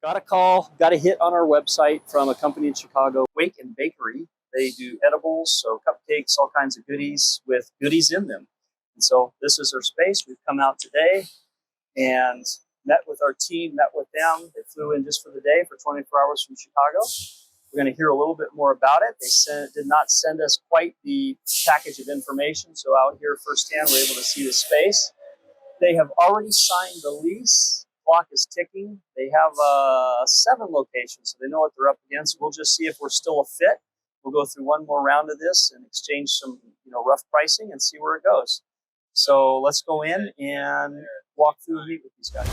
Got a call, got a hit on our website from a company in Chicago, Wake and Bakery. They do edibles, so cupcakes, all kinds of goodies with goodies in them. And so this is their space. We've come out today and met with our team, met with them. They flew in just for the day for 24 hours from Chicago. We're going to hear a little bit more about it. They did not send us quite the package of information, so out here firsthand we're able to see the space. They have already signed the lease. Clock is ticking. They have 7 locations, so they know what they're up against. We'll just see if we're still a fit. We'll go through one more round of this and exchange some, rough pricing and see where it goes. So let's go in and walk through and meet with these guys.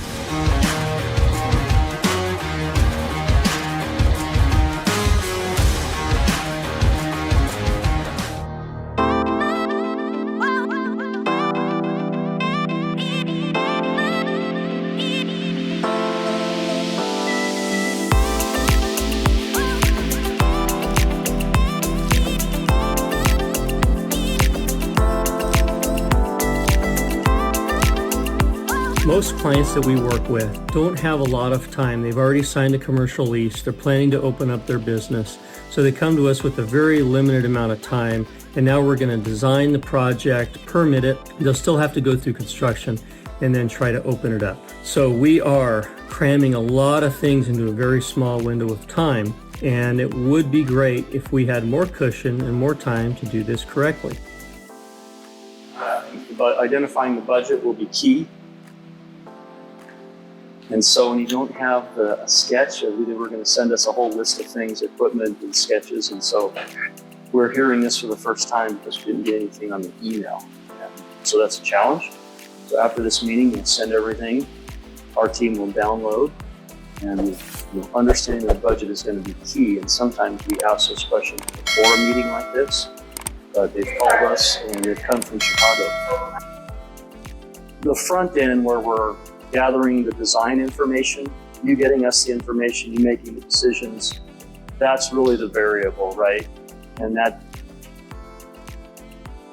Most clients that we work with don't have a lot of time. They've already signed a commercial lease. They're planning to open up their business. So they come to us with a very limited amount of time. And now we're going to design the project, permit it. They'll still have to go through construction and then try to open it up. So we are cramming a lot of things into a very small window of time. And it would be great if we had more cushion and more time to do this correctly. But identifying the budget will be key. And so when you don't have a sketch, they were going to send us a whole list of things, equipment and sketches. And so we're hearing this for the first time because we didn't get anything on the email. And so that's a challenge. So after this meeting, we'll send everything. Our team will download, and understanding the budget is going to be key. And sometimes we ask those questions before a meeting like this, but they've called us and they've come from Chicago. The front end where we're gathering the design information, you getting us the information, you making the decisions, that's really the variable, right? And that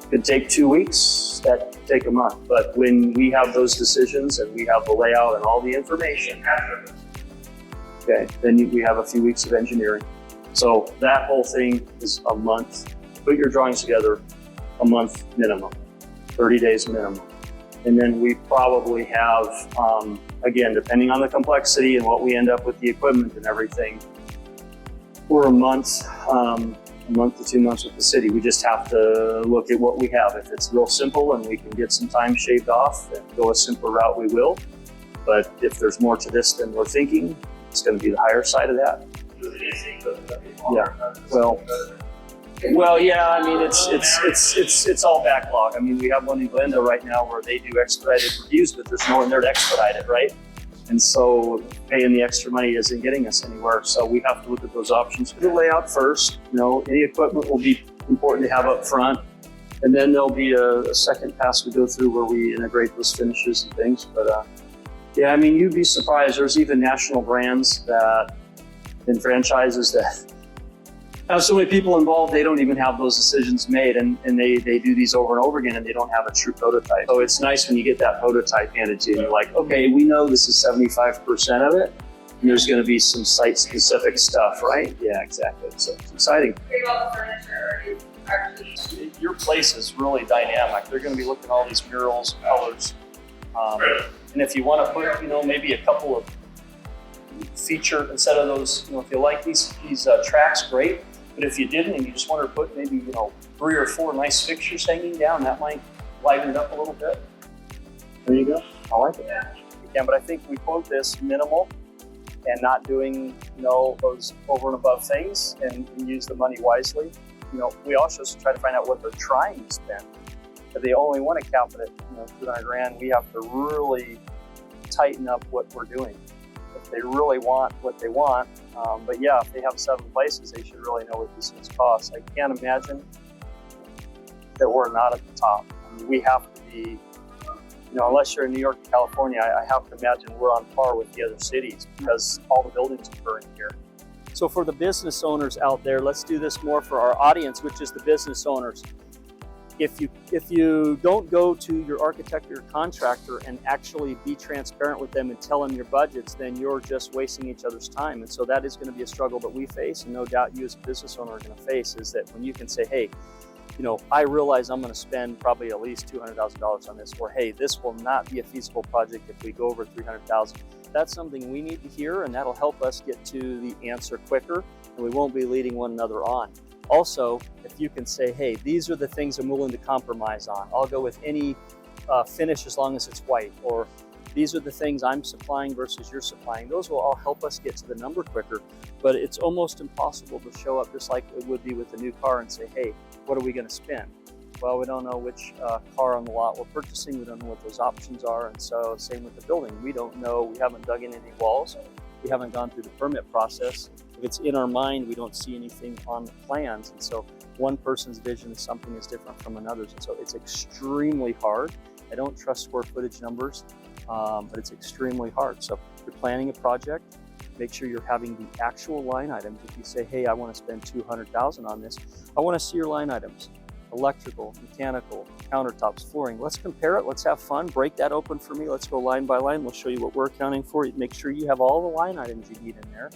could take 2 weeks, that could take a month. But when we have those decisions and we have the layout and all the information, okay, then we have a few weeks of engineering. So that whole thing is a month. Put your drawings together, a month minimum, 30 days minimum. And then we probably have, again, depending on the complexity and what we end up with the equipment and everything, we're a month to 2 months with the city. We just have to look at what we have. If it's real simple and we can get some time shaved off and go a simpler route, we will. But if there's more to this than we're thinking, it's going to be the higher side of that. Yeah. Well, yeah. I mean, it's all backlog. I mean, we have one in Glendale right now where they do expedited reviews, but there's no one there to expedite it, right? And so paying the extra money isn't getting us anywhere. So we have to look at those options. The layout first. Any equipment will be important to have up front, and then there'll be a second pass we go through where we integrate those finishes and things. But yeah, I mean, you'd be surprised. There's even national brands and franchises that have so many people involved, they don't even have those decisions made, and they do these over and over again, and they don't have a true prototype. So it's nice when you get that prototype handed to you, and you're like, okay, we know this is 75% of it, and there's going to be some site-specific stuff, right? Yeah, exactly. So it's exciting. About the furniture, your place is really dynamic. They're going to be looking at all these murals, colors, and if you want to put, maybe a couple of feature instead of those, if you like these tracks, great. But if you didn't and you just wanted to put maybe, 3 or 4 nice fixtures hanging down, that might liven it up a little bit. There you go. I like it. Yeah, but I think we quote this minimal and not doing, those over and above things and use the money wisely. We also try to find out what they're trying to spend. If they only want to cap it at, $200,000, we have to really tighten up what we're doing. If they really want what they want, but yeah, if they have 7 places, they should really know what these things cost. I can't imagine that we're not at the top. I mean, we have to be, unless you're in New York and California, I have to imagine we're on par with the other cities because all the buildings are occurring here. So for the business owners out there, let's do this more for our audience, which is the business owners. if you don't go to your architect or your contractor and actually be transparent with them and tell them your budgets, then you're just wasting each other's time. And so that is going to be a struggle that we face, and no doubt you as a business owner are going to face, is that when you can say, hey, you know, I realize I'm going to spend probably at least $200,000 on this, or hey, this will not be a feasible project if we go over $300,000. That's something we need to hear, and that'll help us get to the answer quicker, and we won't be leading one another on. Also, if you can say, hey, these are the things I'm willing to compromise on. I'll go with any finish as long as it's white, or these are the things I'm supplying versus you're supplying. Those will all help us get to the number quicker, but it's almost impossible to show up just like it would be with a new car and say, hey, what are we going to spend? Well, we don't know which car on the lot we're purchasing. We don't know what those options are. And so same with the building. We don't know. We haven't dug in any walls. We haven't gone through the permit process. If it's in our mind, we don't see anything on the plans. And so one person's vision of something is different from another's. And so it's extremely hard. I don't trust square footage numbers, but it's extremely hard. So if you're planning a project, make sure you're having the actual line items. If you say, hey, I want to spend $200,000 on this, I want to see your line items. Electrical, mechanical, countertops, flooring. Let's compare it. Let's have fun. Break that open for me. Let's go line by line. We'll show you what we're accounting for. Make sure you have all the line items you need in there.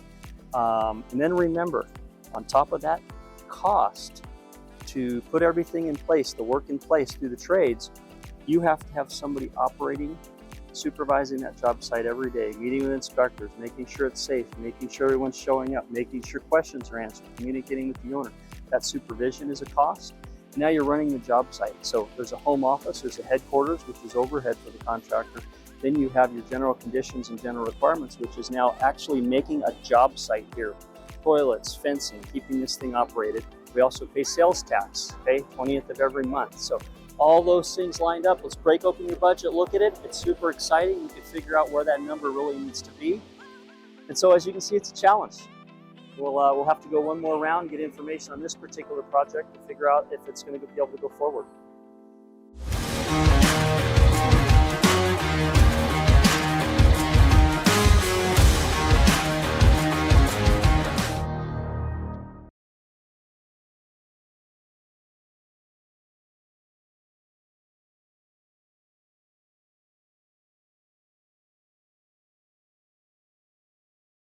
And then remember, on top of that, cost to put everything in place, the work in place through the trades, you have to have somebody operating, supervising that job site every day, meeting with inspectors, making sure it's safe, making sure everyone's showing up, making sure questions are answered, communicating with the owner. That supervision is a cost. Now you're running the job site. So there's a home office, there's a headquarters, which is overhead for the contractor. Then you have your general conditions and general requirements, which is now actually making a job site here. Toilets, fencing, keeping this thing operated. We also pay sales tax, okay, 20th of every month. So all those things lined up. Let's break open your budget, look at it. It's super exciting. You can figure out where that number really needs to be. And so as you can see, it's a challenge. We'll have to go one more round, get information on this particular project, and figure out if it's going to be able to go forward.